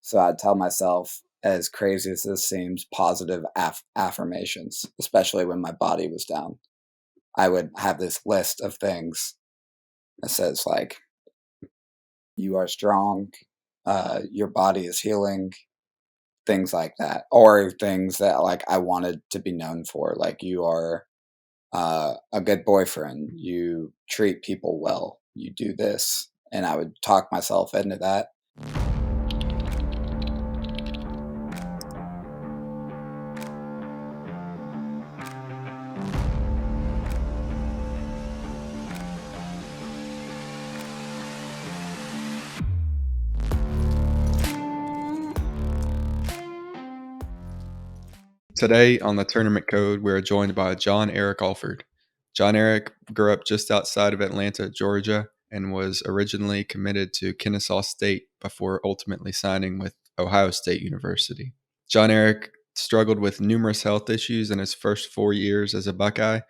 So I'd tell myself, as crazy as this seems, positive affirmations, especially when my body was down. I would have this list of things that says, like, you are strong, your body is healing, things like that. Or things that, like, I wanted to be known for, like, you are a good boyfriend, you treat people well, you do this. And I would talk myself into that. Today on the Tournament Code, we're joined by JonErik Alford. JonErik grew up just outside of Atlanta, Georgia, and was originally committed to Kennesaw State before ultimately signing with Ohio State University. JonErik struggled with numerous health issues in his first 4 years as a Buckeye,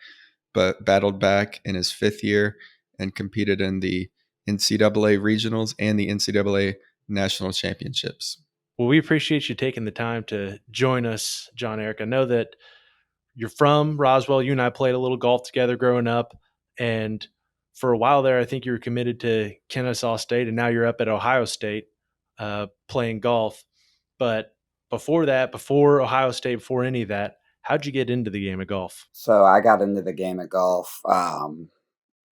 but battled back in his fifth year and competed in the NCAA regionals and the NCAA national championships. Well, we appreciate you taking the time to join us, JonErik. I know that you're from Roswell. You and I played a little golf together growing up. And for a while there, I think you were committed to Kennesaw State, and now you're up at Ohio State playing golf. But before that, before Ohio State, before any of that, how'd you get into the game of golf? So I got into the game of golf.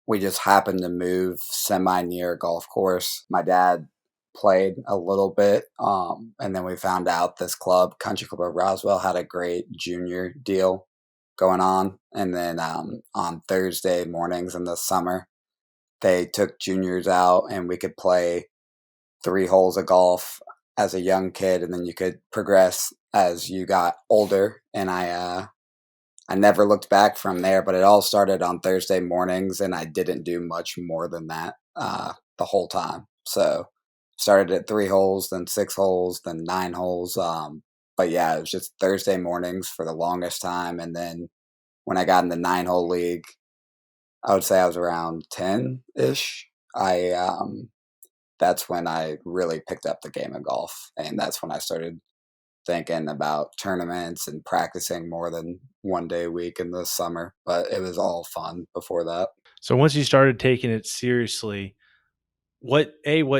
We just happened to move semi near a golf course. My dad played a little bit, and then we found out this club, Country Club of Roswell, had a great junior deal going on. And then on Thursday mornings in the summer, they took juniors out, and we could play 3 holes of golf as a young kid, and then you could progress as you got older. And I never looked back from there, but it all started on Thursday mornings, and I didn't do much more than that the whole time. So started at 3 holes, then 6 holes, then 9 holes. But yeah, it was just Thursday mornings for the longest time. And then when I got in the 9 hole league, I would say I was around 10-ish. That's when I really picked up the game of golf, and that's when I started thinking about tournaments and practicing more than one day a week in the summer. But it was all fun before that. So once you started taking it seriously, what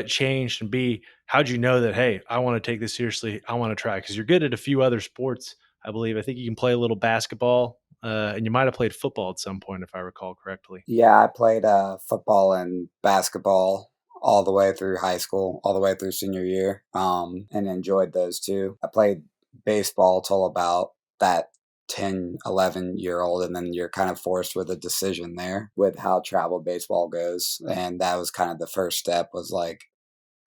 changed, and B, how'd you know that, hey, I want to take this seriously, I want to try? Because you're good at a few other sports, I believe. I think you can play a little basketball, and you might have played football at some point, if I recall correctly. Yeah, I played football and basketball all the way through high school, all the way through senior year, and enjoyed those too. I played baseball till about that 10, 11-year old, and then you're kind of forced with a decision there with how travel baseball goes. And that was kind of the first step, was like,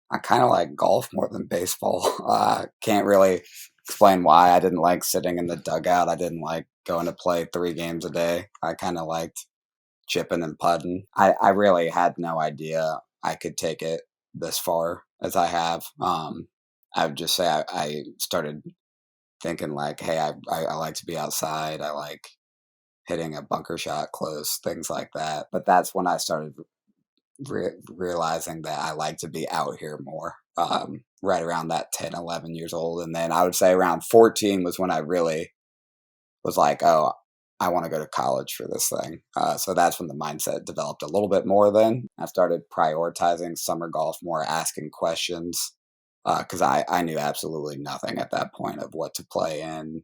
I kind of like golf more than baseball. Can't really explain why. I didn't like sitting in the dugout. I didn't like going to play 3 games a day. I kind of liked chipping and putting. I really had no idea I could take it this far as I have. I would just say I started thinking like, hey, I like to be outside. I like hitting a bunker shot close, things like that. But that's when I started realizing that I like to be out here more, right around that 10, 11 years old. And then I would say around 14 was when I really was like, oh, I want to go to college for this thing. So that's when the mindset developed a little bit more. Then I started prioritizing summer golf more, asking questions, because I knew absolutely nothing at that point of what to play in,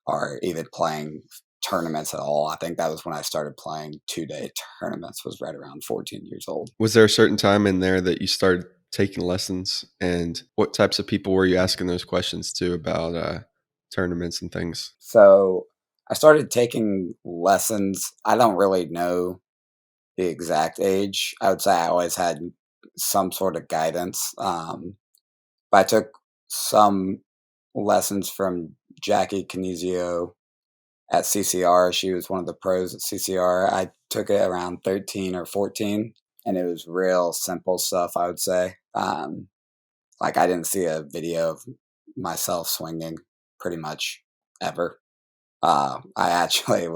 or even playing tournaments at all. I think that was when I started playing 2-day tournaments, was right around 14 years old. Was there a certain time in there that you started taking lessons, and what types of people were you asking those questions to about tournaments and things? So I started taking lessons. I don't really know the exact age. I would say I always had some sort of guidance. But I took some lessons from Jackie Canizio at CCR. She was one of the pros at CCR. I took it around 13 or 14, and it was real simple stuff, I would say. Like, I didn't see a video of myself swinging pretty much ever. I actually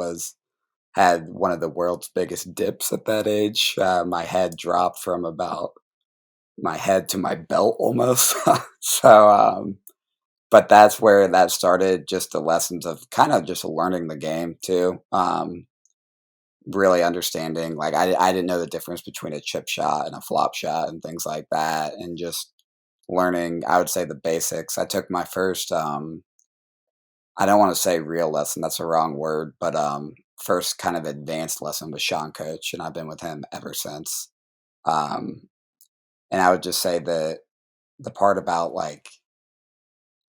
had one of the world's biggest dips at that age. My head dropped from about my head to my belt almost. So, but that's where that started. Just the lessons of kind of just learning the game too. Really understanding, like I didn't know the difference between a chip shot and a flop shot and things like that, and just learning. I would say the basics. I took my first. I don't want to say real lesson. That's a wrong word, but first kind of advanced lesson with Sean Coach, and I've been with him ever since. Um, and I would just say that the part about like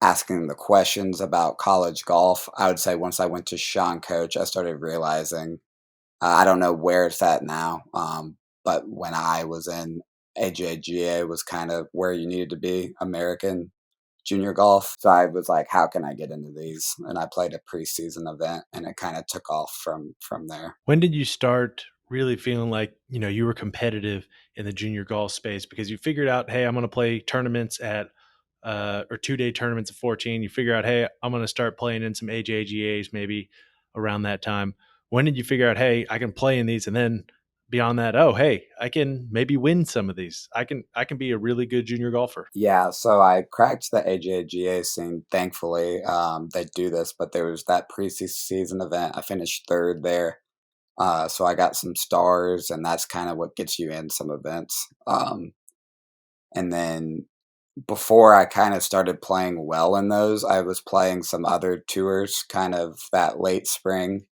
asking the questions about college golf, I would say once I went to Sean Coach, I started realizing I don't know where it's at now, but when I was in AJGA was kind of where you needed to be, American junior golf. So I was like, how can I get into these? And I played a preseason event, and it kind of took off from there. When did you start really feeling like, you were competitive in the junior golf space because you figured out, hey, I'm going to play tournaments at or 2-day tournaments at 14. You figure out, hey, I'm going to start playing in some AJGAs maybe around that time. When did you figure out, hey, I can play in these, and then beyond that, oh, hey, I can maybe win some of these. I can be a really good junior golfer. Yeah, so I cracked the AJGA scene. Thankfully, they do this, but there was that preseason event. I finished third there. So I got some stars, and that's kind of what gets you in some events. And then before I kind of started playing well in those, I was playing some other tours kind of that late spring.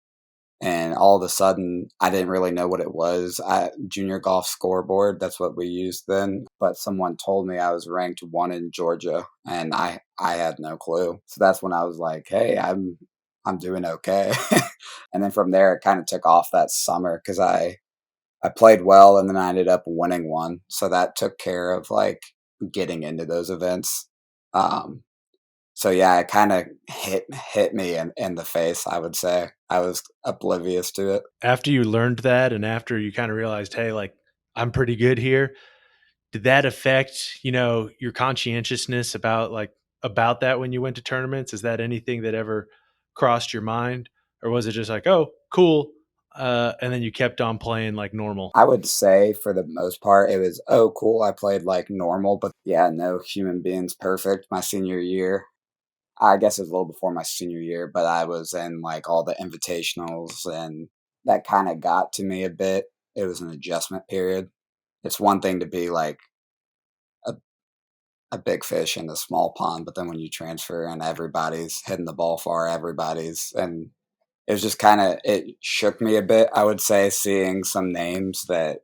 And all of a sudden, I didn't really know what it was. Junior golf scoreboard, that's what we used then. But someone told me I was ranked one in Georgia, and I had no clue. So that's when I was like, hey, I'm doing okay. And then from there, it kind of took off that summer because I played well, and then I ended up winning one. So that took care of like getting into those events. Um, so yeah, it kind of hit me in the face. I would say I was oblivious to it. After you learned that and after you kind of realized, hey, like I'm pretty good here, did that affect, your conscientiousness about that when you went to tournaments? Is that anything that ever crossed your mind? Or was it just like, oh, cool, and then you kept on playing like normal? I would say for the most part, it was oh cool. I played like normal, but yeah, no human being's perfect. My senior year, I guess it was a little before my senior year, but I was in like all the invitationals, and that kind of got to me a bit. It was an adjustment period. It's one thing to be like a, a big fish in a small pond, but then when you transfer and everybody's hitting the ball far, everybody's, and it was just kind of, it shook me a bit, I would say, seeing some names that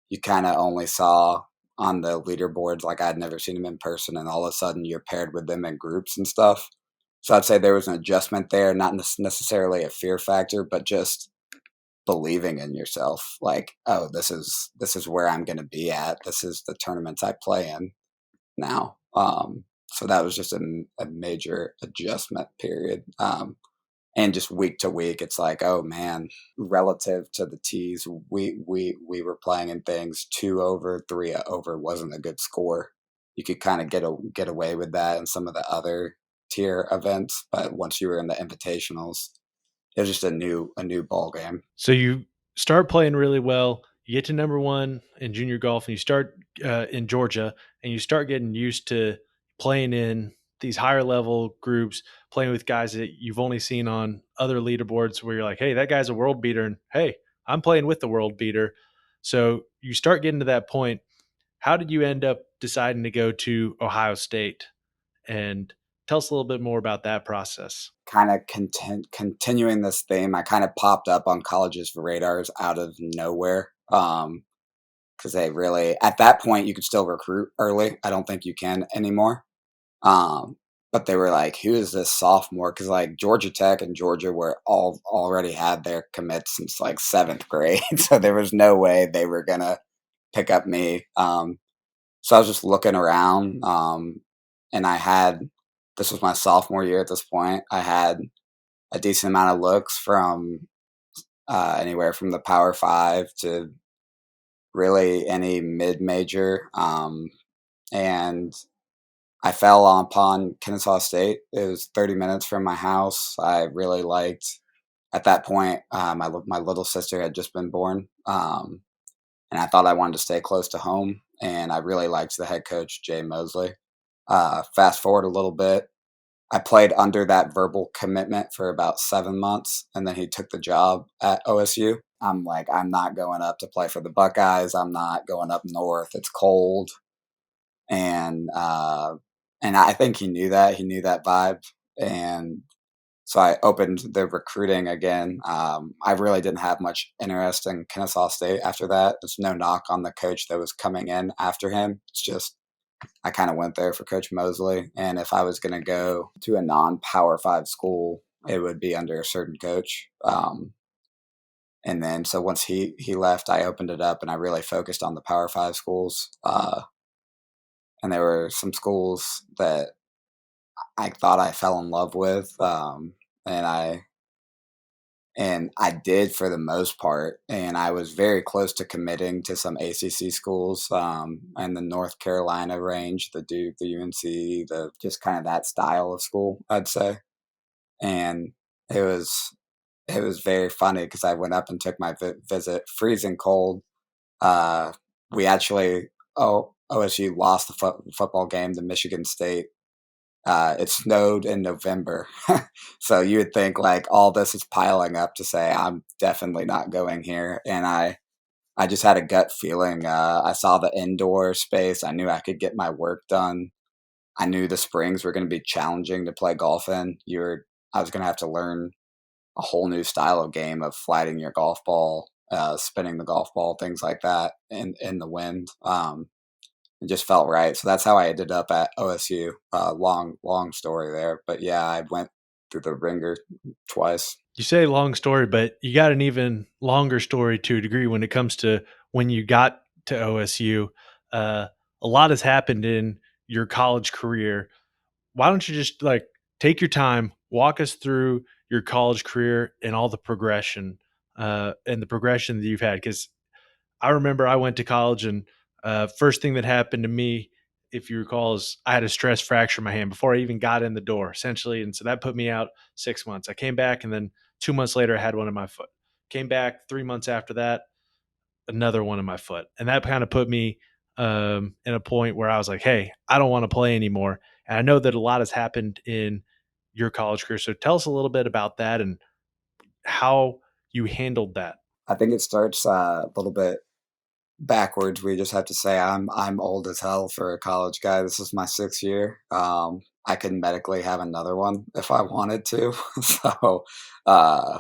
you kind of only saw on the leaderboards. Like I'd never seen them in person, and all of a sudden you're paired with them in groups and stuff. So I'd say there was an adjustment there, not necessarily a fear factor, but just believing in yourself. Like, oh, this is where I'm going to be at. This is the tournaments I play in now. So that was just a major adjustment period. And just week to week, it's like, oh man, relative to the tees, we were playing in things 2 over, 3 over wasn't a good score. You could kind of get away with that in some of the other tier events, but once you were in the invitationals, it was just a new ball game. So you start playing really well. You get to number one in junior golf, and you start in Georgia, and you start getting used to playing in these higher level groups, playing with guys that you've only seen on other leaderboards. Where you're like, hey, that guy's a world beater, and hey, I'm playing with the world beater. So you start getting to that point. How did you end up deciding to go to Ohio State? And tell us a little bit more about that process. Kind of continuing this theme, I kind of popped up on colleges' radars out of nowhere. Because they really, at that point, you could still recruit early. I don't think you can anymore. Um, but they were like, "Who is this sophomore?" Because like Georgia Tech and Georgia were all already had their commits since like seventh grade, so there was no way they were gonna pick up me. So I was just looking around, and I had this was my sophomore year at this point. I had a decent amount of looks from anywhere from the Power Five to really any mid major, and I fell upon Kennesaw State. It was 30 minutes from my house. I really liked, at that point, my little sister had just been born, and I thought I wanted to stay close to home. and I really liked the head coach, Jay Mosley. Fast forward a little bit, I played under that verbal commitment for about 7 months, and then he took the job at OSU. I'm like, I'm not going up to play for the Buckeyes. I'm not going up north. It's cold, and I think he knew that. He knew that vibe, and so I opened the recruiting again. I really didn't have much interest in Kennesaw State after that. There's no knock on the coach that was coming in after him. It's just I kind of went there for Coach Mosley, and if I was going to go to a non-Power Five school, it would be under a certain coach. And then so once he left, I opened it up, and I really focused on the Power Five schools. And there were some schools that I thought I fell in love with, and I did for the most part, and I was very close to committing to some ACC schools, and the North Carolina range, the Duke, the UNC, the just kind of that style of school, I'd say. And it was it was very funny because I went up and took my visit, freezing cold. Uh, we actually, OSU lost the football game to Michigan State. It snowed in November. So you would think like all this is piling up to say I'm definitely not going here. And I just had a gut feeling. I saw the indoor space. I knew I could get my work done. I knew the springs were going to be challenging to play golf in. I was going to have to learn a whole new style of game of flatting your golf ball, spinning the golf ball, things like that in the wind. It just felt right. So that's how I ended up at OSU. Long story there, but yeah, I went through the ringer twice. You say long story, but you got an even longer story to a degree when it comes to when you got to OSU. A lot has happened in your college career. Why don't you just like take your time, walk us through your college career and all the progression and the progression that you've had? Because I remember I went to college and first thing that happened to me, if you recall, is I had a stress fracture in my hand before I even got in the door, essentially. And so that put me out 6 months. I came back and then 2 months later, I had one in my foot. Came back 3 months after that, another one in my foot. And that kind of put me in a point where I was like, hey, I don't want to play anymore. And I know that a lot has happened in your college career. So tell us a little bit about that and how you handled that. I think it starts a little bit backwards. We just have to say I'm old as hell for a college guy. This is my 6th year. I could medically have another one if I wanted to. So uh,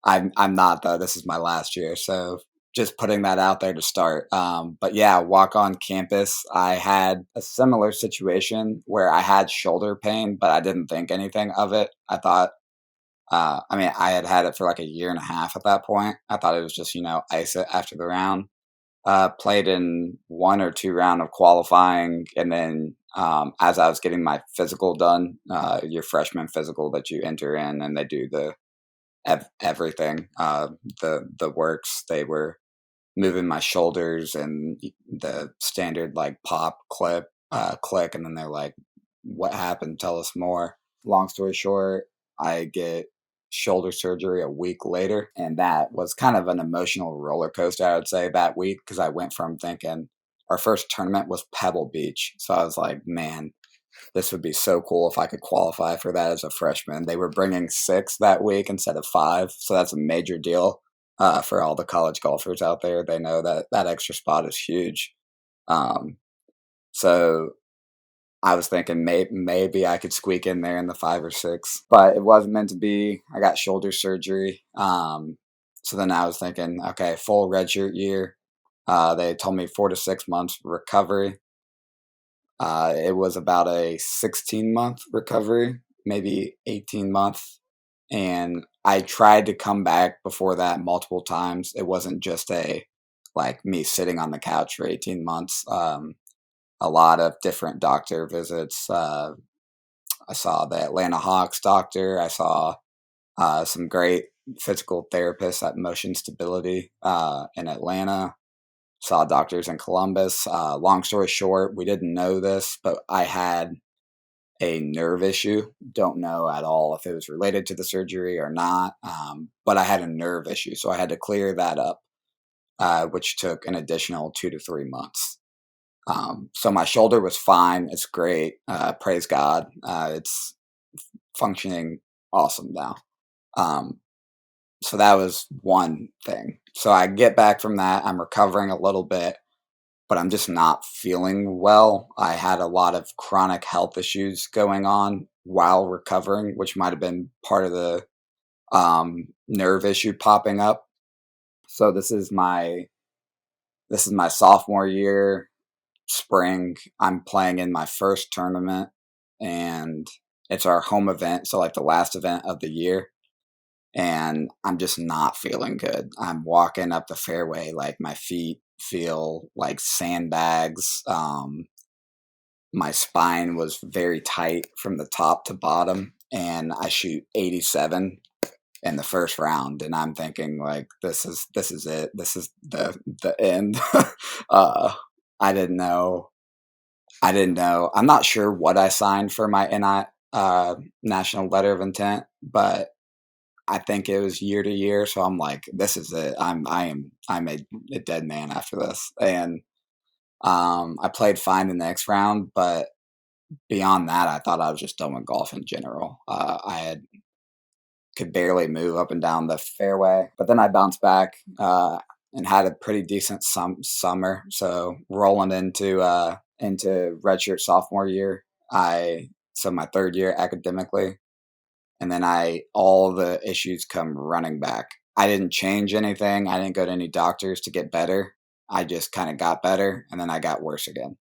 I'm not though. This is my last year, so just putting that out there to start. But yeah, walk on campus. I had a similar situation where I had shoulder pain, but I didn't think anything of it. I thought, I mean, I had had it for like a year and a half at that point. I thought it was just ice it after the round. Played in 1 or 2 round of qualifying, and then as I was getting my physical done, your freshman physical that you enter in, and they do the everything, the works. They were moving my shoulders and the standard like pop click, and then they're like, "What happened? Tell us more." Long story short, I get shoulder surgery a week later, and that was kind of an emotional roller coaster, I would say, that week, because I went from thinking our first tournament was Pebble Beach, so I was like, man, this would be so cool if I could qualify for that as a freshman. They were bringing 6 that week instead of 5, so that's a major deal for all the college golfers out there. They know that that extra spot is huge. Um, so I was thinking maybe I could squeak in there in the 5 or 6, but it wasn't meant to be. I got shoulder surgery. So then I was thinking, okay, full redshirt year. They told me 4 to 6 months recovery. It was about a 16-month recovery, maybe 18-month. And I tried to come back before that multiple times. It wasn't just like me sitting on the couch for 18 months. A lot of different doctor visits. I saw the Atlanta Hawks doctor. I saw some great physical therapists at Motion Stability in Atlanta. Saw doctors in Columbus. Long story short, we didn't know this, but I had a nerve issue. Don't know at all if it was related to the surgery or not, but I had a nerve issue, so I had to clear that up, which took an additional 2 to 3 months. So my shoulder was fine. It's great. Praise God. It's functioning awesome now. So that was one thing. So I get back from that. I'm recovering a little bit, but I'm just not feeling well. I had a lot of chronic health issues going on while recovering, which might have been part of the nerve issue popping up. So this is my sophomore year, spring. I'm playing in my first tournament, and it's our home event, so like the last event of the year. And I'm just not feeling good. I'm walking up the fairway like my feet feel like sandbags. My spine was very tight from the top to bottom, and I shoot 87 in the first round, and I'm thinking like this is it. This is the end. uh, I didn't know. I didn't know. I'm not sure what I signed for my national letter of intent, but I think it was year to year. So I'm like, this is it. I'm a dead man after this. And I played fine in the next round, but beyond that, I thought I was just done with golf in general. Could barely move up and down the fairway, but then I bounced back and had a pretty decent summer. So rolling into redshirt sophomore year, so my third year academically, and then all the issues come running back. I didn't change anything. I didn't go to any doctors to get better. I just kind of got better, and then I got worse again.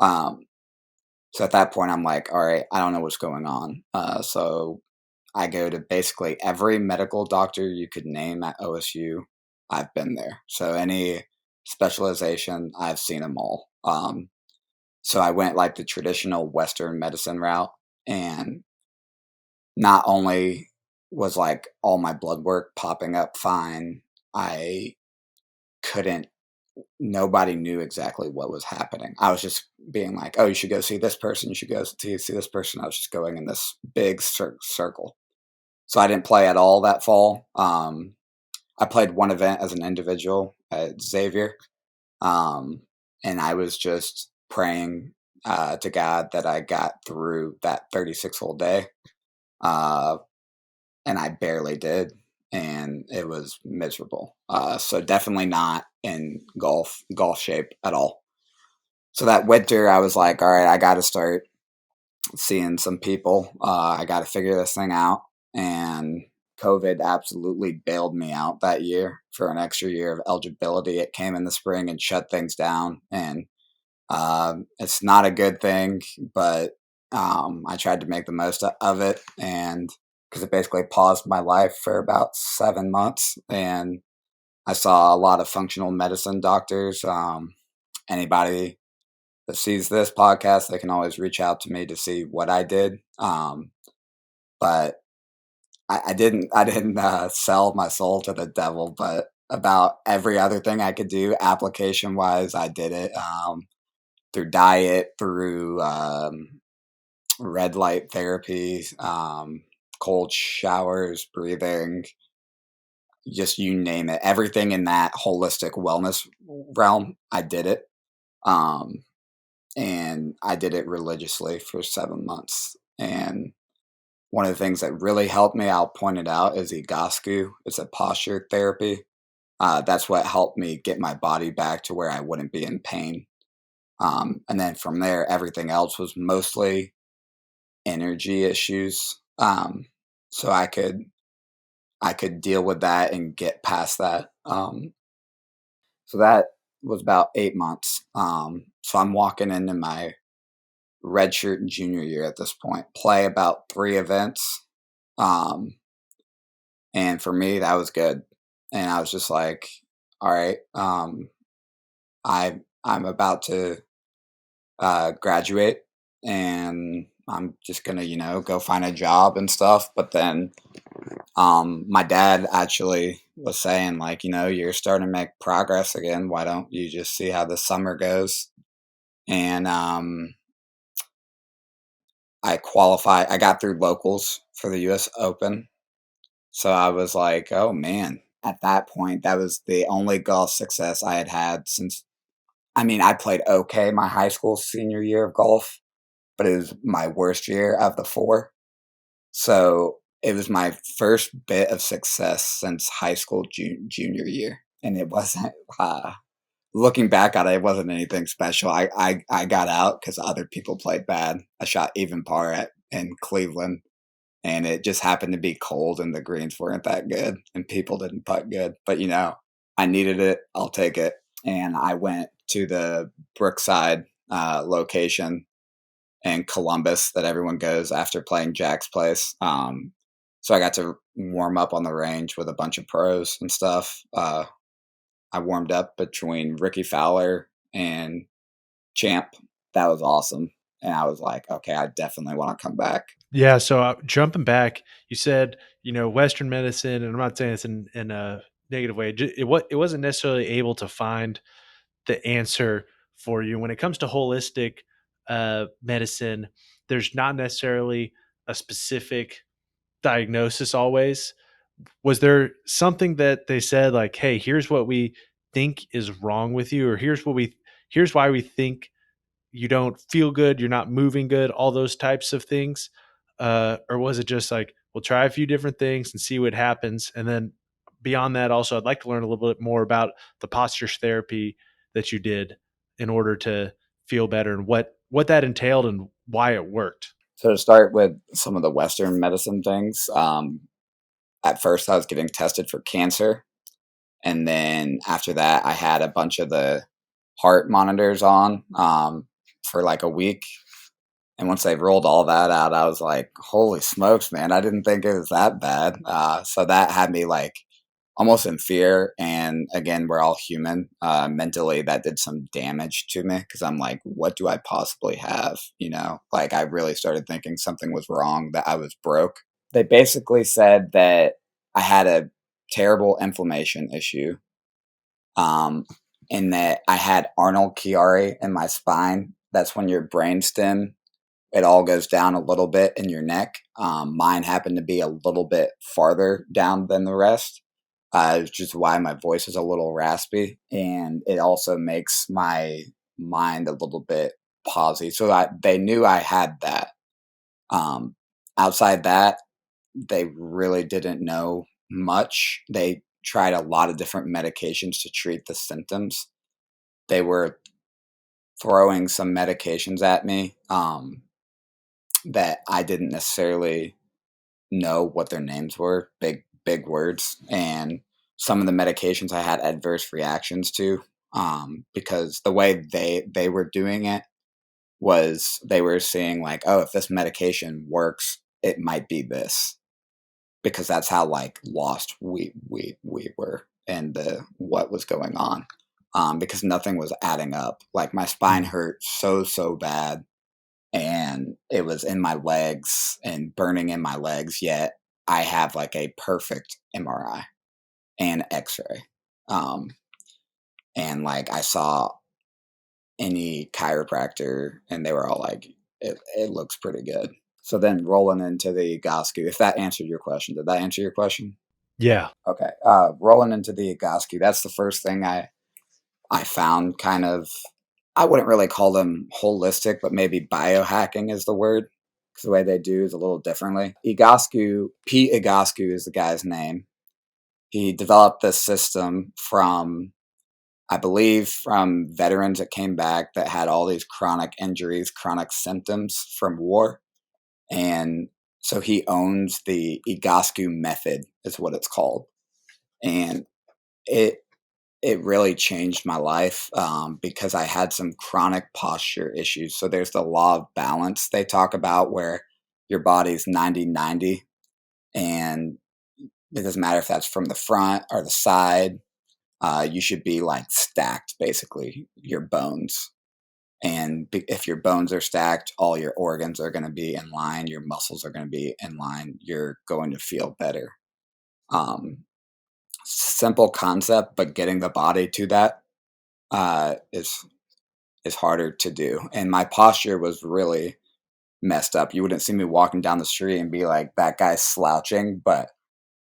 Um, so at that point, I'm like, all right, I don't know what's going on. So I go to basically every medical doctor you could name at OSU. I've been there. So any specialization, I've seen them all. So I went like the traditional Western medicine route, and not only was like all my blood work popping up fine, I couldn't, nobody knew exactly what was happening. I was just being like, oh, you should go see this person. You should go see this person. I was just going in this big circle. So I didn't play at all that fall. I played one event as an individual at Xavier. And I was just praying to God that I got through that 36 hole day. And I barely did, and it was miserable. So definitely not in golf shape at all. So that winter, I was like, all right, I got to start seeing some people. I got to figure this thing out, and COVID absolutely bailed me out that year for an extra year of eligibility. It came in the spring and shut things down, and it's not a good thing, but I tried to make the most of it, and because it basically paused my life for about 7 months, and I saw a lot of functional medicine doctors. Anybody that sees this podcast, they can always reach out to me to see what I did. But I didn't sell my soul to the devil, but about every other thing I could do application wise, I did it. Through diet, through red light therapy, cold showers, breathing, just you name it. Everything in that holistic wellness realm, I did it. Um, and I did it religiously for 7 months. And one of the things that really helped me, I'll point it out, is Egoscue. It's a posture therapy. That's what helped me get my body back to where I wouldn't be in pain. And then from there, everything else was mostly energy issues. So I could deal with that and get past that. So that was about 8 months. So I'm walking into my redshirt junior year at this point. Play about 3 events, um, and for me that was good. And I was just like, all right, I'm about to graduate, and I'm just gonna, go find a job and stuff. But then, my dad actually was saying, like, you're starting to make progress again. Why don't you just see how the summer goes? And I qualified. I got through locals for the U.S. Open. So I was like, oh man. At that point, that was the only golf success I had had since I mean, I played okay my high school senior year of golf, but it was my worst year of the 4. So it was my first bit of success since high school junior year, and it wasn't. Looking back at it, it wasn't anything special. I got out because other people played bad. I shot even par in Cleveland, and it just happened to be cold, and the greens weren't that good, and people didn't putt good. But I needed it. I'll take it, and I went to the Brookside location in Columbus that everyone goes after playing Jack's place. So I got to warm up on the range with a bunch of pros and stuff. I warmed up between Ricky Fowler and Champ. That was awesome. And I was like, okay, I definitely want to come back. Yeah. So jumping back, you said, Western medicine, and I'm not saying this in a negative way. It wasn't necessarily able to find the answer for you when it comes to holistic medicine. There's not necessarily a specific diagnosis always. Was there something that they said like, "Hey, here's what we think is wrong with you," or here's why we think you don't feel good, you're not moving good, all those types of things? Or was it just like, we'll try a few different things and see what happens? And then beyond that, also, I'd like to learn a little bit more about the posture therapy that you did in order to feel better, and what that entailed and why it worked. So to start with some of the Western medicine things, at first I was getting tested for cancer. And then after that, I had a bunch of the heart monitors on for like a week. And once they rolled all that out, I was like, holy smokes, man, I didn't think it was that bad. So that had me like almost in fear. And again, we're all human. Mentally, that did some damage to me because I'm like, what do I possibly have? Like I really started thinking something was wrong, that I was broke. They basically said that I had a terrible inflammation issue, um, and that I had Arnold Chiari in my spine. That's when your brainstem, it all goes down a little bit in your neck. Mine happened to be a little bit farther down than the rest, which is why my voice is a little raspy. And it also makes my mind a little bit pawsy. So they knew I had that. Um, Outside that, they really didn't know much. They tried a lot of different medications to treat the symptoms. They were throwing some medications at me that I didn't necessarily know what their names were. Big words. And some of the medications I had adverse reactions to, because the way they were doing it was they were saying like, oh, if this medication works, it might be this, because that's how like lost we were and what was going on, because nothing was adding up. Like my spine hurt so bad, and it was in my legs and burning in my legs, yet I have like a perfect MRI and X-ray, um, and like I saw any chiropractor and they were all like, it looks pretty good. So then rolling into the Egoscue, if that answered your question, did that answer your question? Yeah. Okay. Rolling into the Egoscue, that's the first thing I found kind of, I wouldn't really call them holistic, but maybe biohacking is the word, because the way they do is a little differently. Egoscue, Pete Egoscue is the guy's name. He developed this system from, I believe, from veterans that came back that had all these chronic injuries, chronic symptoms from war. And so he owns the Egoscue method, is what it's called. And it it really changed my life, because I had some chronic posture issues. So there's the law of balance they talk about, where your body's 90-90, and it doesn't matter if that's from the front or the side. You should be like stacked, basically, your bones. And if your bones are stacked, all your organs are going to be in line, your muscles are going to be in line, you're going to feel better. Um, Simple concept, but getting the body to that is harder to do. And my posture was really messed up. You wouldn't see me walking down the street and be like, that guy's slouching, but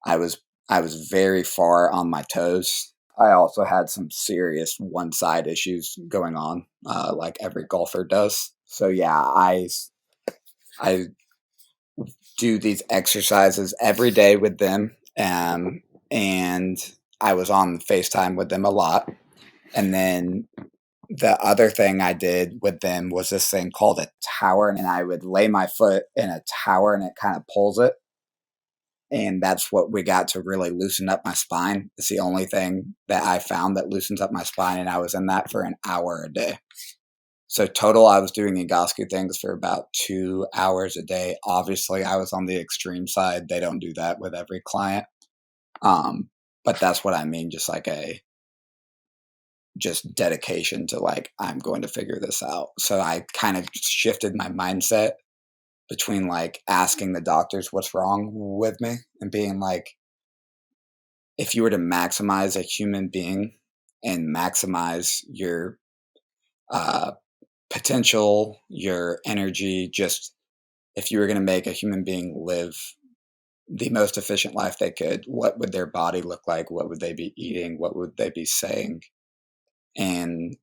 I was I was very far on my toes. I also had some serious one side issues going on, like every golfer does. So yeah, I do these exercises every day with them, and I was on FaceTime with them a lot. And then the other thing I did with them was this thing called a tower, and I would lay my foot in a tower, and it kind of pulls it. And that's what we got to really loosen up my spine. It's the only thing that I found that loosens up my spine, and I was in that for an hour a day. So total, I was doing Egoscue things for about 2 hours a day. Obviously, I was on the extreme side. They don't do that with every client. But that's what I mean, just dedication to like, I'm going to figure this out. So I kind of shifted my mindset between like asking the doctors what's wrong with me and being like, if you were to maximize a human being and maximize your uh, potential, your energy, just if you were going to make a human being live the most efficient life they could, what would their body look like? What would they be eating? What would they be saying? And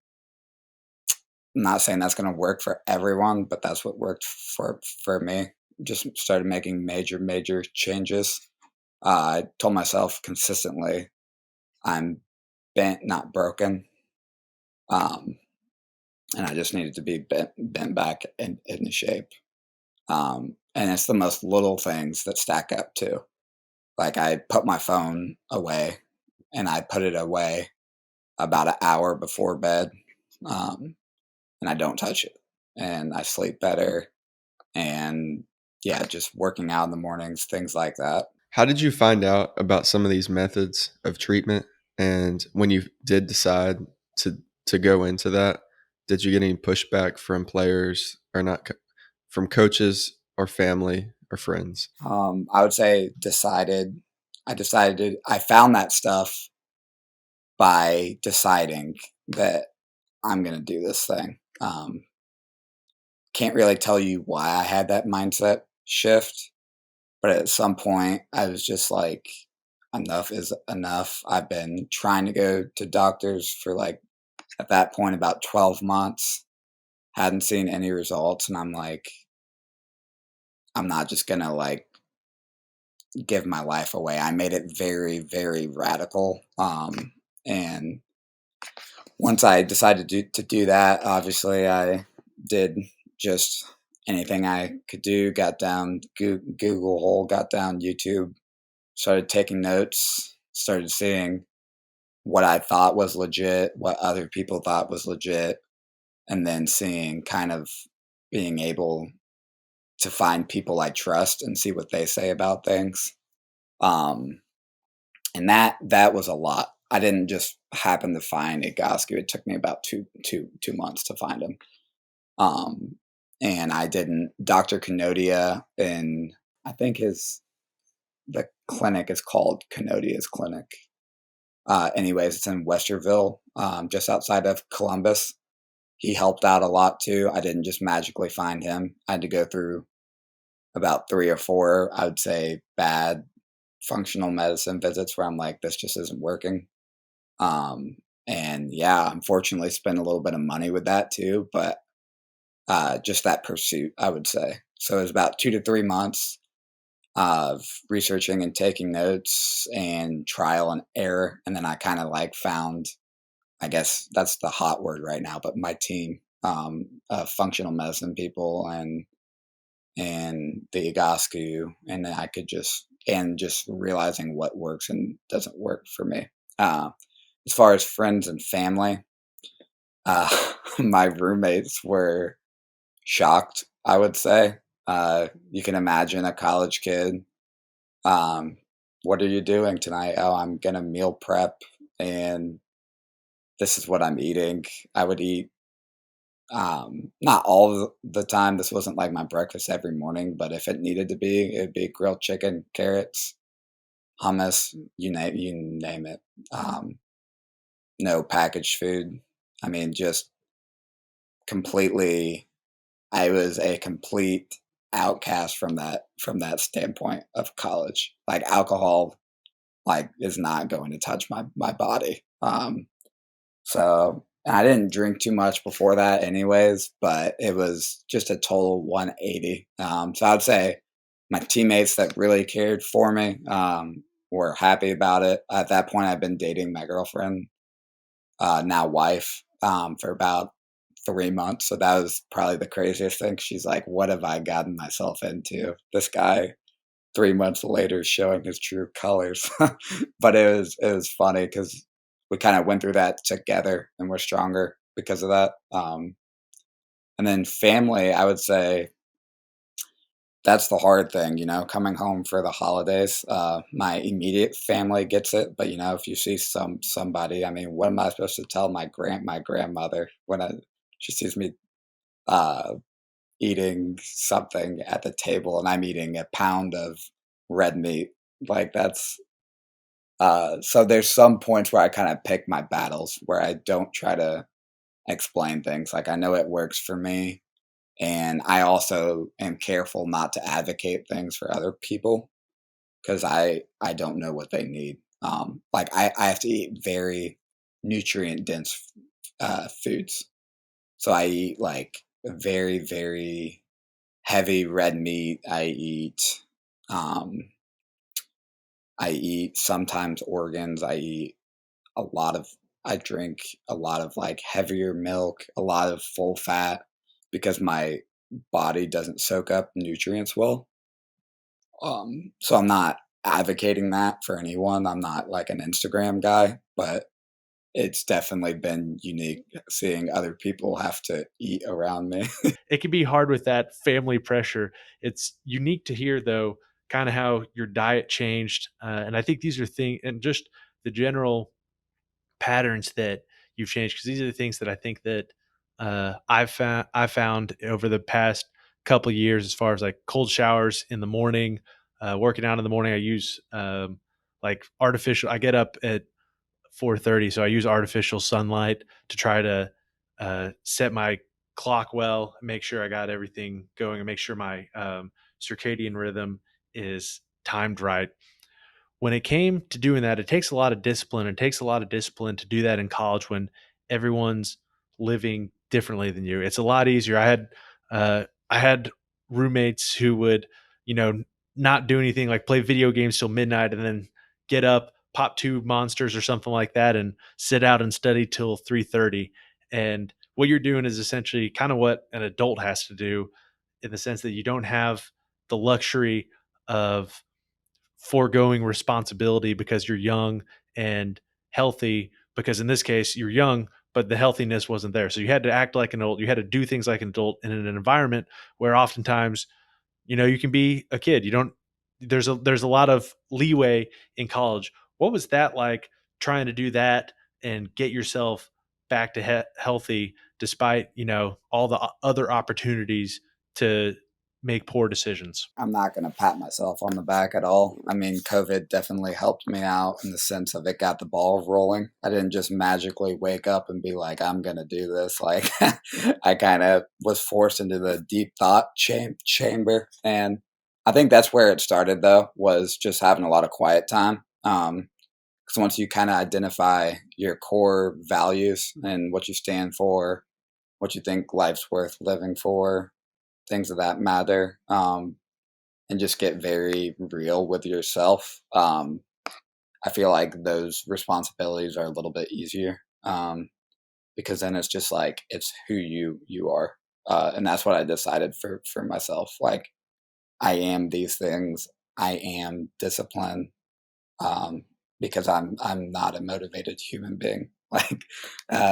I'm not saying that's going to work for everyone, but that's what worked for me. Just started making major changes. I told myself consistently, I'm bent, not broken. Um, and I just needed to be bent back in shape. And it's the most little things that stack up too. Like I put my phone away, and I put it away about an hour before bed, and I don't touch it, and I sleep better. And yeah, just working out in the mornings, things like that. How did you find out about some of these methods of treatment? And when you did decide to go into that, did you get any pushback from players or not, from coaches or family or friends? I would say I found that stuff by deciding that I'm going to do this thing. Can't really tell you why I had that mindset shift, but at some point I was just like, enough is enough. I've been trying to go to doctors for like, at that point, about 12 months, hadn't seen any results. And I'm like, I'm not just going to like give my life away. I made it very radical. And once I decided to do that, obviously I did just anything I could do. Got down Google hole, got down YouTube, started taking notes, started seeing what I thought was legit, what other people thought was legit, and then seeing kind of being able to find people I trust and see what they say about things. Um, and that was a lot. I didn't just happen to find Egoscue. It took me about two months to find him. And I didn't. Dr. Kanodia, and I think the clinic is called Kanodia's Clinic. Anyways, it's in Westerville, just outside of Columbus. He helped out a lot too. I didn't just magically find him. I had to go through about 3 or 4, I would say, bad functional medicine visits where I'm like, this just isn't working. And yeah, unfortunately, spent a little bit of money with that too, but just that pursuit, I would say. So it was about 2 to 3 months of researching and taking notes and trial and error, and then I kind of like found, I guess that's the hot word right now, but my team, functional medicine people, and the Egoscue, and then I could just realizing what works and doesn't work for me. As far as friends and family, my roommates were shocked, I would say. You can imagine a college kid. Um, what are you doing tonight? Oh, I'm gonna meal prep, and this is what I'm eating. I would eat, not all the time. This wasn't like my breakfast every morning, but if it needed to be, it'd be grilled chicken, carrots, hummus, you name it. Um, no packaged food. I mean, just completely. I was a complete outcast from that standpoint of college. Like alcohol, like is not going to touch my body. So I didn't drink too much before that, anyways, but it was just a total 180. So I'd say my teammates that really cared for me were happy about it. At that point, I've been dating my girlfriend, now wife, for about 3 months. So that was probably the craziest thing. She's like, "What have I gotten myself into? This guy 3 months later showing his true colors." But it was funny because we kind of went through that together and we're stronger because of that. And then family, I would say that's the hard thing, coming home for the holidays. My immediate family gets it, but if you see somebody, I mean, what am I supposed to tell my grandmother when she sees me uh, eating something at the table and I'm eating a pound of red meat? Like that's so there's some points where I kind of pick my battles where I don't try to explain things. Like I know it works for me, and I also am careful not to advocate things for other people because I don't know what they need. Like I have to eat very nutrient dense foods, so I eat like very very heavy red meat. Um, I eat sometimes organs. a lot of I drink a lot of like heavier milk, a lot of full fat because my body doesn't soak up nutrients well. So I'm not advocating that for anyone. I'm not like an Instagram guy, but it's definitely been unique seeing other people have to eat around me. It can be hard with that family pressure. It's unique to hear, though, kind of how your diet changed. And I think these are things, and just the general patterns that you've changed, because these are the things that I think that I found over the past couple years, as far as like cold showers in the morning, working out in the morning. I use like artificial. I get up at 4:30, so I use artificial sunlight to try to set my clock well, make sure I got everything going, and make sure my circadian rhythm is timed right. When it came to doing that, it takes a lot of discipline. It takes a lot of discipline to do that in college when everyone's living differently than you. It's a lot easier. I had roommates who would, you know, not do anything, like play video games till midnight and then get up, pop two monsters or something like that, and sit out and study till 3:30. And what you're doing is essentially kind of what an adult has to do, in the sense that you don't have the luxury of foregoing responsibility because you're young and healthy, because in this case you're young but the healthiness wasn't there, so you had to act like an adult, you had to do things like an adult in an environment where oftentimes, you can be a kid. You don't there's a lot of leeway in college. What was that like, trying to do that and get yourself back to healthy despite, all the other opportunities to make poor decisions? I'm not going to pat myself on the back at all. I mean, COVID definitely helped me out in the sense of it got the ball rolling. I didn't just magically wake up and be like, I'm going to do this. Like, I kind of was forced into the deep thought chamber. And I think that's where it started, though, was just having a lot of quiet time. Because once you kind of identify your core values and what you stand for, what you think life's worth living for, things of that matter. And just get very real with yourself. I feel like those responsibilities are a little bit easier because then it's just like it's who you are, and that's what I decided for myself. Like I am these things. I am disciplined um, because I'm not a motivated human being. Like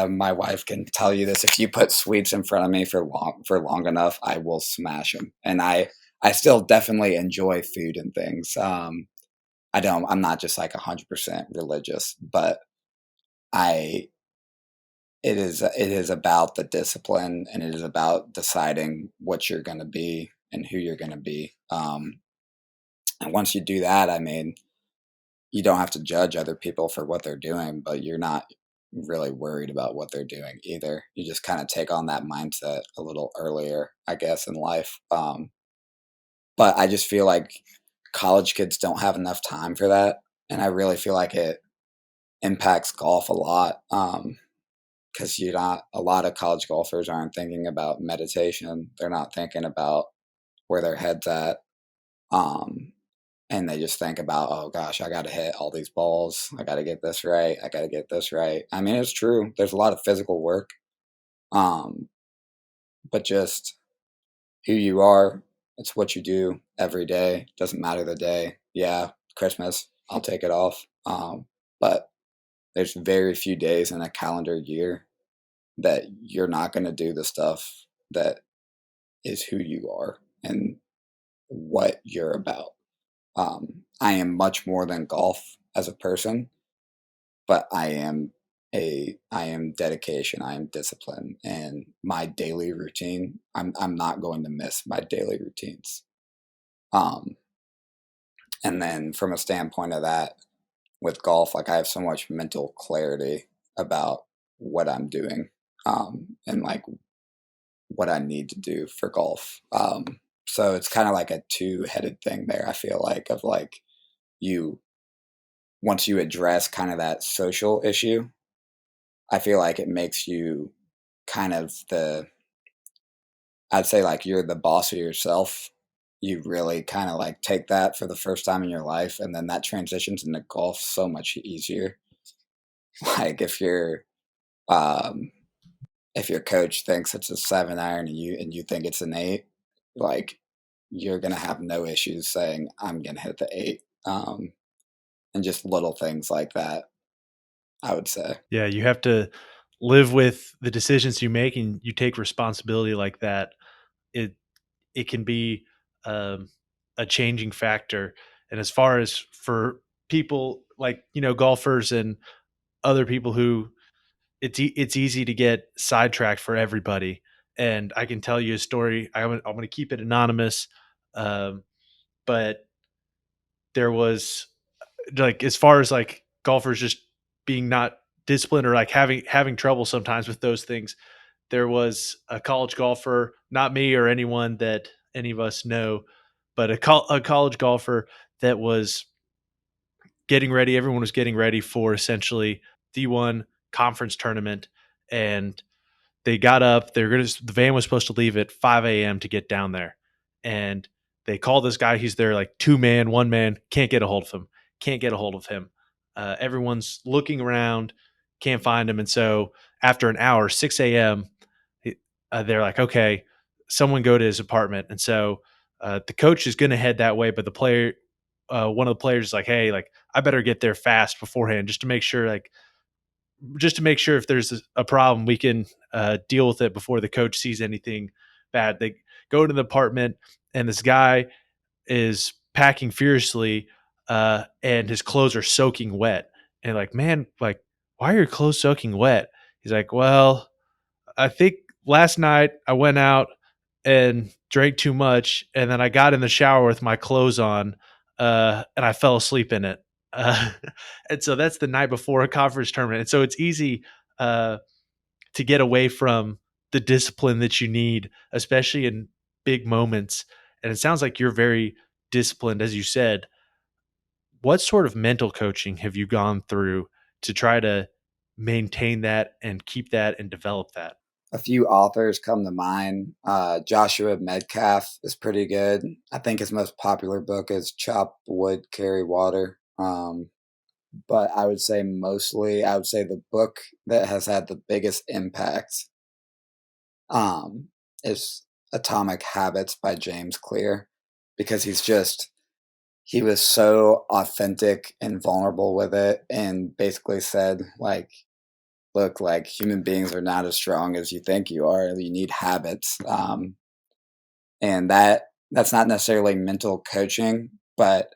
my wife can tell you this: if you put sweets in front of me for long enough, I will smash them. And I still definitely enjoy food and things. I'm not just like 100% religious, but I it is about the discipline and it is about deciding what you're going to be and who you're going to be. And once you do that, I mean, you don't have to judge other people for what they're doing, but you're not really worried about what they're doing either. You just kind of take on that mindset a little earlier, I guess, in life. But I just feel like college kids don't have enough time for that, and I really feel like impacts golf a lot. Because a lot of college golfers aren't thinking about meditation. They're not thinking about where their head's at. And they just think about, oh gosh, I got to hit all these balls. I got to get this right. I got to get this right. I mean, it's true. There's a lot of physical work. But just who you are, it's what you do every day. Doesn't matter the day. Yeah, Christmas, I'll take it off. But there's very few days in a calendar year that you're not going to do the stuff that is who you are and what you're about. I am much more than golf as a person, but I am dedication, I am discipline, and my daily routine. I'm not going to miss my daily routines. Um, and then from a standpoint of that, with golf, like I have so much mental clarity about what I'm doing, and like what I need to do for golf. So it's kind of like a two-headed thing there. I feel like of like you once you address kind of that social issue, I feel like it makes you kind of I'd say like you're the boss of yourself. You really kind of like take that for the first time in your life, and then that transitions into golf so much easier. Like um, if your coach thinks it's a 7 iron and you think it's an 8, like you're gonna have no issues saying I'm gonna hit the 8, and just little things like that. I would say. Yeah, you have to live with the decisions you make, and you take responsibility like that. It it can be um, a changing factor. And as far as for people like golfers and other people who it's easy to get sidetracked for everybody. And I can tell you a story. I'm going to keep it anonymous, but there was like as far as like golfers just being not disciplined or like having trouble sometimes with those things. There was a college golfer, not me or anyone that any of us know, but a college golfer that was getting ready. Everyone was getting ready for essentially D1 conference tournament, and they got up. The van was supposed to leave at 5 a.m. to get down there, and they call this guy. He's there like 2 man, 1 man. Can't get a hold of him. Can't get a hold of him. Everyone's looking around, can't find him, and so after an hour, 6 a.m., they're like, okay, someone go to his apartment, and so the coach is going to head that way, but one of the players is like, hey, like I better get there fast beforehand just to make sure if there's a problem, we can deal with it before the coach sees anything bad. They go to the apartment, and this guy is packing furiously, and his clothes are soaking wet. And like, man, like, why are your clothes soaking wet? He's like, well, I think last night I went out and drank too much, and then I got in the shower with my clothes on, and I fell asleep in it. Uh, and so that's the night before a conference tournament. And so it's easy uh, to get away from the discipline that you need, especially in big moments. And it sounds like you're very disciplined, as you said. What sort of mental coaching have you gone through to try to maintain that and keep that and develop that? A few authors come to mind. Joshua Medcalf is pretty good. I think his most popular book is Chop Wood, Carry Water. But I would say I would say the book that has had the biggest impact is Atomic Habits by James Clear, because he was so authentic and vulnerable with it, and basically said like, look, like human beings are not as strong as you think you are. You need habits. And that's not necessarily mental coaching, but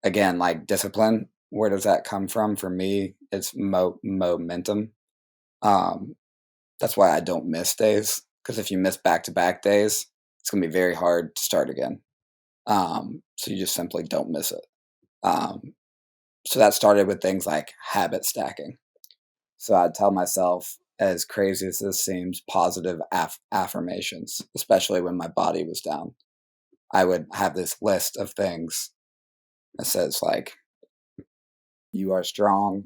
again, like discipline, where does that come from? For me, it's momentum. Um, that's why I don't miss days, because if you miss back to back days, it's going to be very hard to start again. So you just simply don't miss it. Um, so that started with things like habit stacking. So I'd tell myself, as crazy as this seems, positive affirmations, especially when my body was down. I would have this list of things that says, like, you are strong,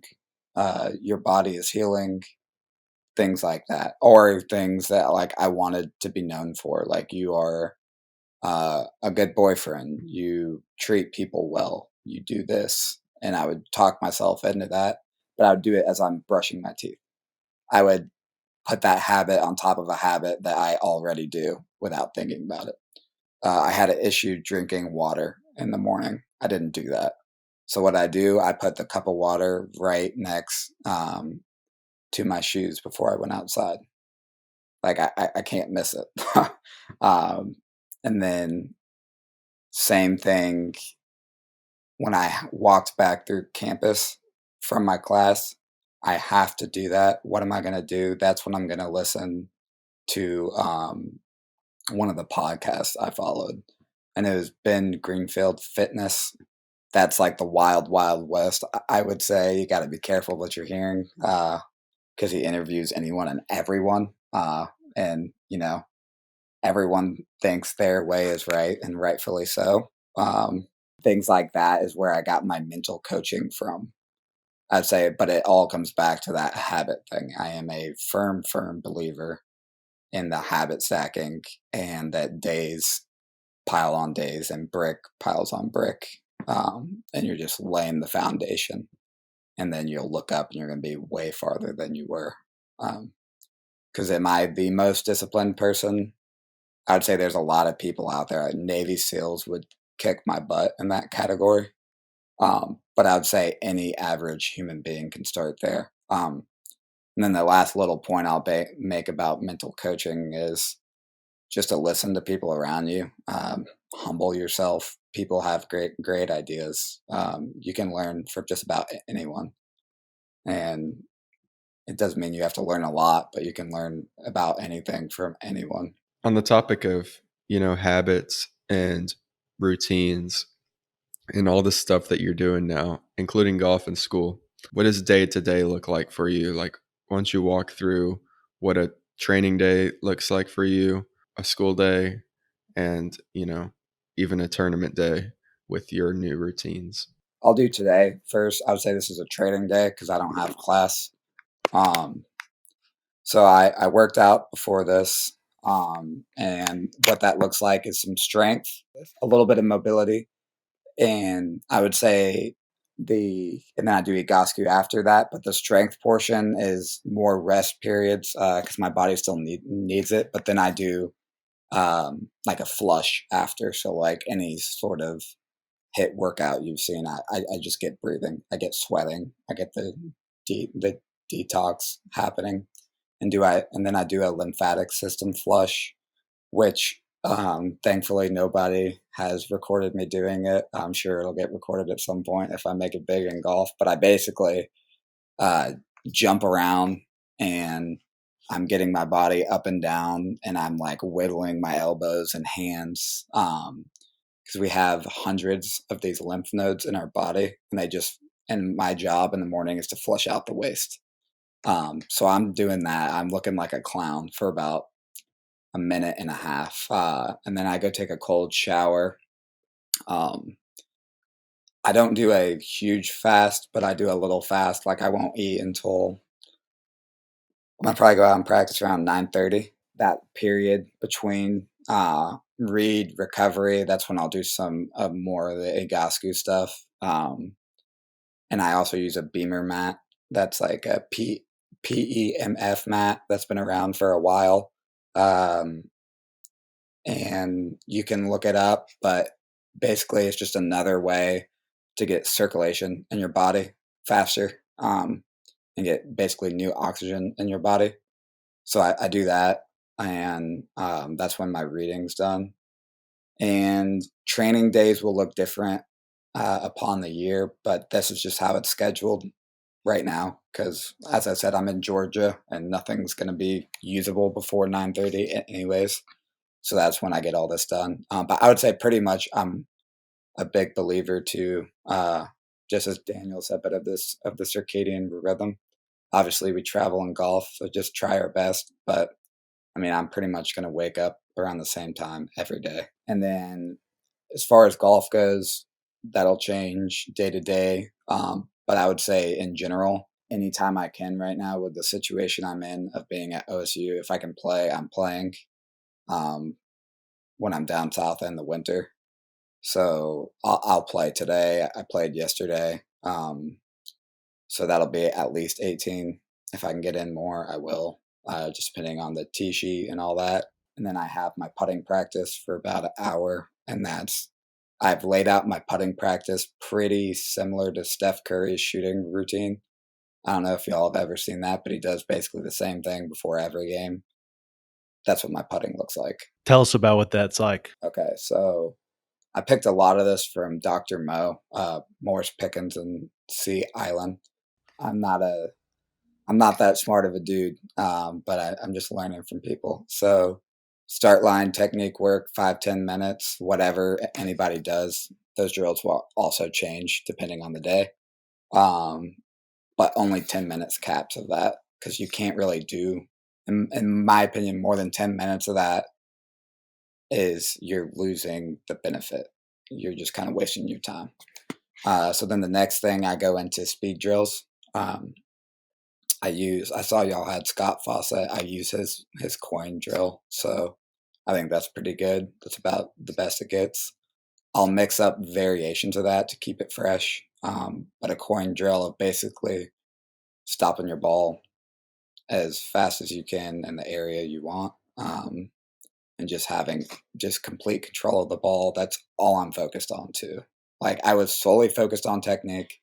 your body is healing, things like that, or things that like I wanted to be known for, like you are a good boyfriend, you treat people well, you do this, and I would talk myself into that, but I would do it as I'm brushing my teeth. I would put that habit on top of a habit that I already do without thinking about it. I had an issue drinking water in the morning. I didn't do that. So what I do, I put the cup of water right next to my shoes before I went outside. Like I can't miss it. um, and then same thing when I walked back through campus from my class. I have to do that. What am I going to do? That's when I'm going to listen to one of the podcasts I followed, and it was Ben Greenfield Fitness. That's like the wild, wild west. I would say you got to be careful what you're hearing because he interviews anyone and everyone, and everyone thinks their way is right, and rightfully so. Things like that is where I got my mental coaching from. I'd say, but it all comes back to that habit thing. I am a firm, firm believer in the habit stacking, and that days pile on days and brick piles on brick. And you're just laying the foundation. And then you'll look up and you're going to be way farther than you were. Because am I the most disciplined person? I would say there's a lot of people out there. Navy SEALs would kick my butt in that category. But I would say any average human being can start there. And then the last little point I'll make about mental coaching is just to listen to people around you. Humble yourself. People have great ideas. You can learn from just about anyone, and it doesn't mean you have to learn a lot, but you can learn about anything from anyone. On the topic of, habits and routines and all the stuff that you're doing now, including golf and school, what does day to day look like for you? Like, why don't you walk through what a training day looks like for you, a school day, and, even a tournament day with your new routines? I'll do today first. I would say this is a training day because I don't have class. Um, so I worked out before this, and what that looks like is some strength, a little bit of mobility, and I would say and then I do Egoscue after that. But the strength portion is more rest periods because my body still needs it. But then I do like a flush after, so like any sort of hit workout you've seen, I just get breathing, I get sweating, I get the detox happening, and then I do a lymphatic system flush, which thankfully nobody has recorded me doing it. I'm sure it'll get recorded at some point if I make it big in golf. But I basically uh, jump around, and I'm getting my body up and down, and I'm like wiggling my elbows and hands because we have hundreds of these lymph nodes in our body, and my job in the morning is to flush out the waste. So I'm doing that. I'm looking like a clown for about a minute and a half, and then I go take a cold shower. Um, I don't do a huge fast, but I do a little fast. Like I won't eat until I'll probably go out and practice around 9:30. That period between read recovery, that's when I'll do some more of the Egoscue stuff. And I also use a Beamer mat. That's like a PEMF mat that's been around for a while. Um, and you can look it up, but basically it's just another way to get circulation in your body faster, and get basically new oxygen in your body. So I do that, and that's when my reading's done. And training days will look different upon the year, but this is just how it's scheduled right now. Because as I said, I'm in Georgia, and nothing's going to be usable before 9:30, anyways. So that's when I get all this done. But I would say pretty much I'm a big believer to just as Daniel said, but of the circadian rhythm. Obviously, we travel and golf, so just try our best. But I mean, I'm pretty much going to wake up around the same time every day. And then as far as golf goes, that'll change day to day. But I would say in general, anytime I can right now with the situation I'm in of being at OSU. If I can play, I'm playing. Um, when I'm down south in the winter, so I'll play today. I played yesterday, so that'll be at least 18. If I can get in more, I will. Just depending on the tee sheet and all that. And then I have my putting practice for about an hour, and I've laid out my putting practice pretty similar to Steph Curry's shooting routine. I don't know if y'all have ever seen that, but he does basically the same thing before every game. That's what my putting looks like. Tell us about what that's like. Okay, so I picked a lot of this from Dr. Mo, Morris Pickens, and Sea Island. I'm not a I'm not that smart of a dude, but I'm just learning from people. So start line technique work, 5-10 minutes, whatever anybody does. Those drills will also change depending on the day, um, but only 10 minutes caps of that because you can't really do, in my opinion, more than 10 minutes of that is you're losing the benefit. You're just kind of wasting your time. So then the next thing I go into speed drills. I saw y'all had Scott Fawcett. I use his coin drill, so I think that's pretty good. That's about the best it gets. I'll mix up variations of that to keep it fresh. But a coin drill of basically stopping your ball as fast as you can in the area you want, and just having just complete control of the ball. That's all I'm focused on too. Like I was solely focused on technique,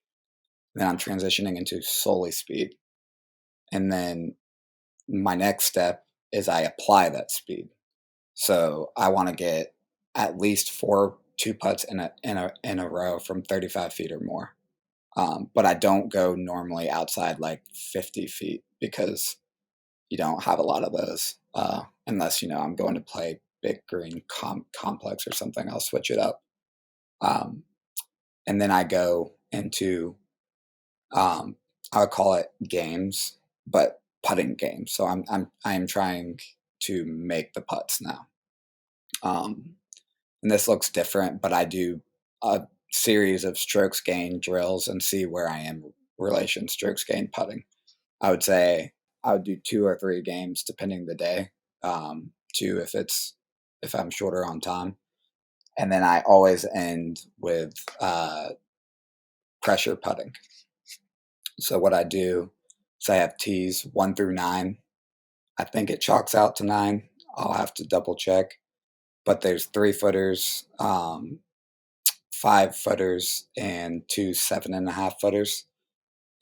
then I'm transitioning into solely speed. And then my next step is I apply that speed. So I want to get at least 4 two putts in a row from 35 feet or more. But I don't go normally outside like 50 feet because you don't have a lot of those unless I'm going to play big green complex or something. I'll switch it up, and then I go into I would call it games, but putting games. So I'm trying to make the putts now. And this looks different, but I do a series of strokes gain drills and see where I am relation strokes gain putting. I would say I would do 2 or 3 games depending the day. Two if I'm shorter on time, and then I always end with pressure putting. So what I do is I have tees 1 through 9. I think it chalks out to 9. I'll have to double check. But there's 3-footers, 5-footers, and 2 7.5-footers.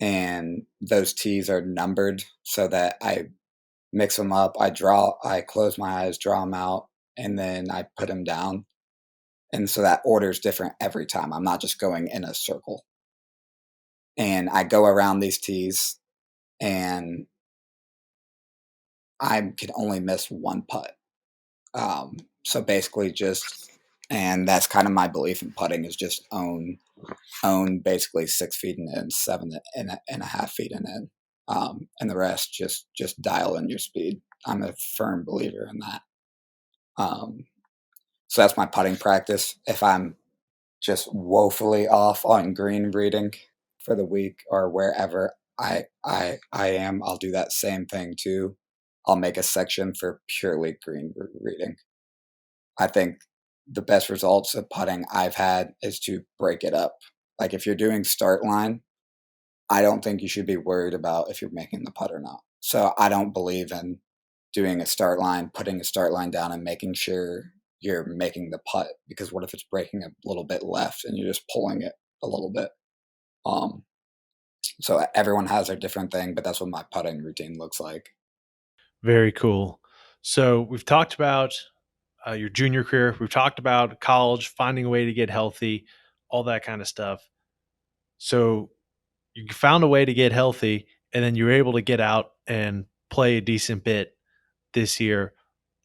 And those tees are numbered so that I mix them up. I close my eyes, draw them out, and then I put them down. And so that order is different every time. I'm not just going in a circle. And I go around these tees, and I can only miss 1 putt. So basically and that's kind of my belief in putting is just own basically 6 feet and in 7.5 feet and in, and the rest just dial in your speed. I'm a firm believer in that. So that's my putting practice. If I'm just woefully off on green reading for the week or wherever I am, I'll do that same thing too. I'll make a section for purely green reading. I think the best results of putting I've had is to break it up. Like if you're doing start line, I don't think you should be worried about if you're making the putt or not. So I don't believe in doing a start line, putting a start line down and making sure you're making the putt, because what if it's breaking a little bit left and you're just pulling it a little bit? So everyone has their different thing, but that's what my putting routine looks like. Very cool. So we've talked about your junior career. We've talked about college, finding a way to get healthy, all that kind of stuff. So you found a way to get healthy, and then you were able to get out and play a decent bit this year.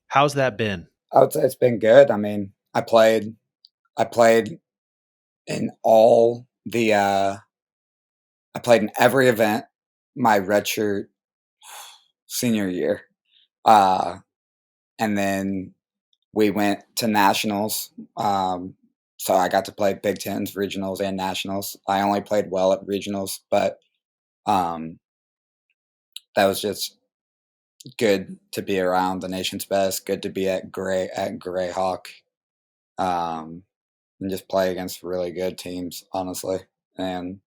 How's that been? I would say it's been good. I mean, I played in all the I played in every event my redshirt senior year. Uh, and then we went to nationals. So I got to play Big Tens, regionals, and nationals. I only played well at regionals, but that was just good to be around the nation's best. Good to be at Greyhawk, and just play against really good teams, honestly. And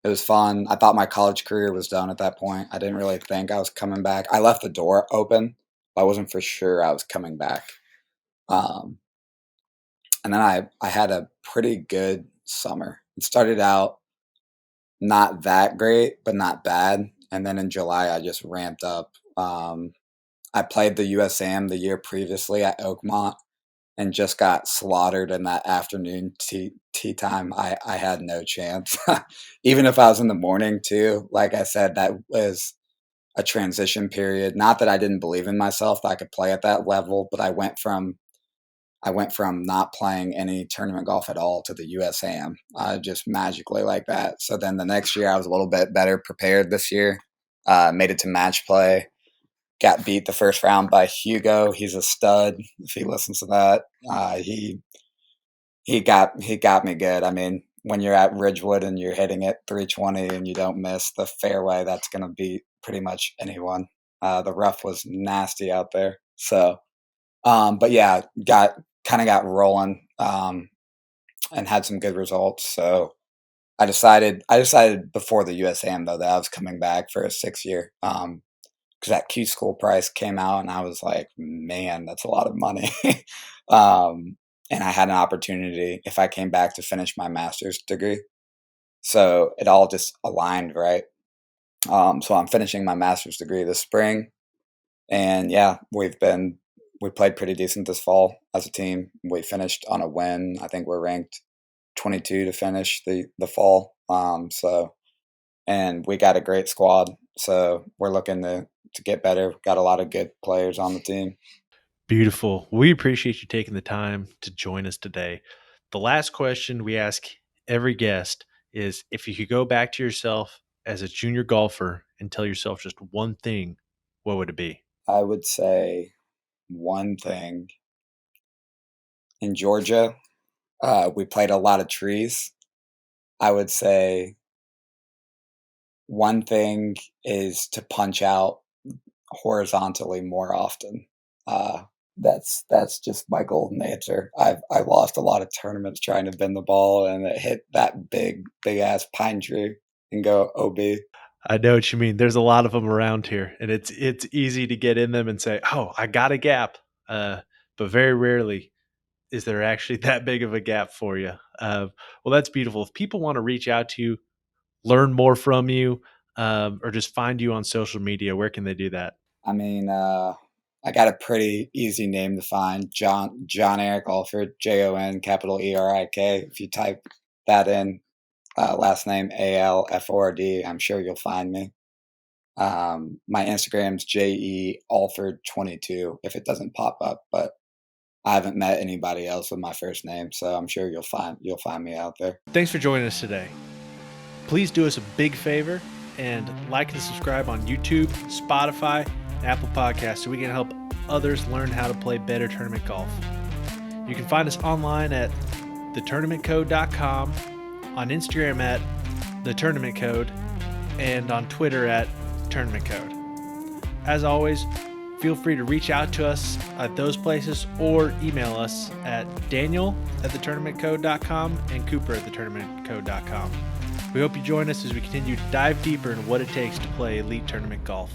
it was fun. I thought my college career was done at that point. I didn't really think I was coming back. I left the door open, but I wasn't for sure I was coming back. Um, and then I had a pretty good summer. It started out not that great, but not bad. And then in July, I just ramped up. I played the USAM the year previously at Oakmont and just got slaughtered in that afternoon tea time. I had no chance. Even if I was in the morning too, like I said, that was a transition period. Not that I didn't believe in myself that I could play at that level, but I went from not playing any tournament golf at all to the USAM, just magically like that. So then the next year I was a little bit better prepared this year. Made it to match play. Got beat the first round by Hugo. He's a stud. If he listens to that, he got me good. I mean, when you're at Ridgewood and you're hitting it 320 and you don't miss the fairway, that's going to beat pretty much anyone. The rough was nasty out there. So, but yeah, got rolling, and had some good results. So I decided before the USAM though that I was coming back for a 6 year. Because that Q school price came out, and I was like, man, that's a lot of money. And I had an opportunity if I came back to finish my master's degree. So it all just aligned, right? So I'm finishing my master's degree this spring, and yeah, we played pretty decent this fall as a team. We finished on a win. I think we're ranked 22 to finish the fall. And we got a great squad, so we're looking to get better. Got a lot of good players on the team. Beautiful. We appreciate you taking the time to join us today. The last question we ask every guest is, if you could go back to yourself as a junior golfer and tell yourself just one thing, what would it be? I would say one thing. In Georgia, we played a lot of trees. I would say one thing is to punch out horizontally more often. That's just my golden answer. I lost a lot of tournaments trying to bend the ball, and it hit that big ass pine tree and go OB. I know what you mean. There's a lot of them around here, and it's easy to get in them and say, "Oh, I got a gap," but very rarely is there actually that big of a gap for you. Well, that's beautiful. If people want to reach out to you, learn more from you, or just find you on social media, where can they do that? I mean, I got a pretty easy name to find. JonErik Alford, JonErik. If you type that in, last name ALFORD, I'm sure you'll find me. My Instagram's JEAlford22 if it doesn't pop up, but I haven't met anybody else with my first name, so I'm sure you'll find me out there. Thanks for joining us today. Please do us a big favor and like and subscribe on YouTube, Spotify, and Apple Podcasts so we can help others learn how to play better tournament golf. You can find us online at thetournamentcode.com, on Instagram at thetournamentcode, and on Twitter at tournamentcode. As always, feel free to reach out to us at those places or email us at daniel@thetournamentcode.com and cooper@thetournamentcode.com. We hope you join us as we continue to dive deeper into what it takes to play elite tournament golf.